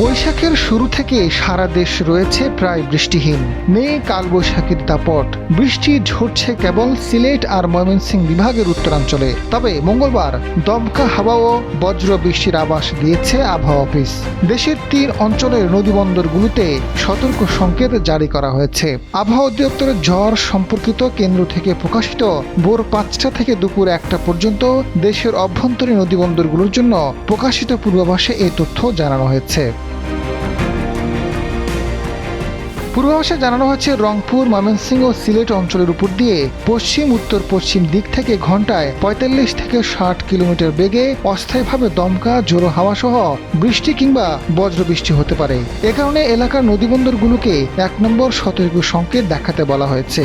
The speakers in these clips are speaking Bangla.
বৈশাখের শুরু থেকে সারা দেশ রয়েছে প্রায় বৃষ্টিহীন। নেই কালবৈশাখীর দাপট। বৃষ্টি ঝরছে কেবল সিলেট আর ময়মনসিংহ বিভাগের উত্তরাঞ্চলে। তবে মঙ্গলবার দমকা হাওয়া ও বজ্র বৃষ্টির আভাস দিয়েছে আবহাওয়া অফিস। দেশের 3 অঞ্চলের নদীবন্দরগুলোতে সতর্ক সংকেত জারি করা হয়েছে। আবহাওয়া অধিদপ্তরের ঝড় সম্পর্কিত কেন্দ্র থেকে প্রকাশিত ভোর 5টা থেকে দুপুর 1টা পর্যন্ত দেশের অভ্যন্তরীণ নদীবন্দরগুলোর জন্য প্রকাশিত পূর্বাভাসে এই তথ্য জানানো হয়েছে। পূর্বাভাসে জানানো হয়েছে, রংপুর, ময়মনসিংহ ও সিলেট অঞ্চলের উপর দিয়ে পশ্চিম উত্তর পশ্চিম দিক থেকে ঘন্টায় 45 থেকে 60 কিলোমিটার বেগে অস্থায়ীভাবে দমকা ঝোড়ো হাওয়া সহ বৃষ্টি কিংবা বজ্রবৃষ্টি হতে পারে। এ কারণে এলাকার নদীবন্দরগুলোকে 1 নম্বর সতর্ক সংকেত দেখাতে বলা হয়েছে।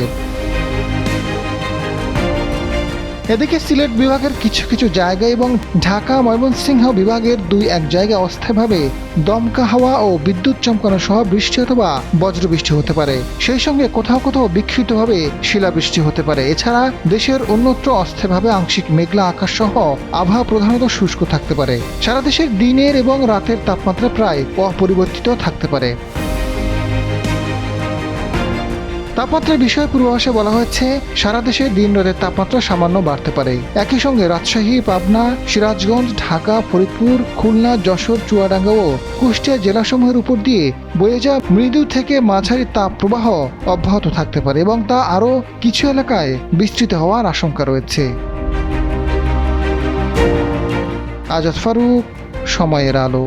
এদিকে সিলেট বিভাগের কিছু কিছু জায়গা এবং ঢাকা ময়মনসিংহ বিভাগের 2-1 জায়গায় অস্থায়ীভাবে দমকা হাওয়া ও বিদ্যুৎ চমকানো সহ বৃষ্টি অথবা বজ্রবৃষ্টি হতে পারে। সেই সঙ্গে কোথাও কোথাও বিক্ষিপ্তভাবে শিলাবৃষ্টি হতে পারে। এছাড়া দেশের অন্যত্র অস্থায়ীভাবে আংশিক মেঘলা আকাশ সহ আবহাওয়া প্রধানত শুষ্ক থাকতে পারে। সারা দেশের দিনের এবং রাতের তাপমাত্রা প্রায় অপরিবর্তিত থাকতে পারে। তাপমাত্রার বিষয়ে পূর্বাভাসে বলা হয়েছে, সারা দেশে দিন রাতের তাপমাত্রা সামান্য বাড়তে পারে। একই সঙ্গে রাজশাহী, পাবনা, সিরাজগঞ্জ, ঢাকা, ফরিদপুর, খুলনা, যশোর, চুয়াডাঙ্গা ও কুষ্টিয়া জেলাসমূহের উপর দিয়ে বয়ে যাওয়া মৃদু থেকে মাঝারি তাপ প্রবাহ অব্যাহত থাকতে পারে এবং তা আরও কিছু এলাকায় বিস্তৃত হওয়ার আশঙ্কা রয়েছে। আজাদ ফারুক, সময়ের আলো।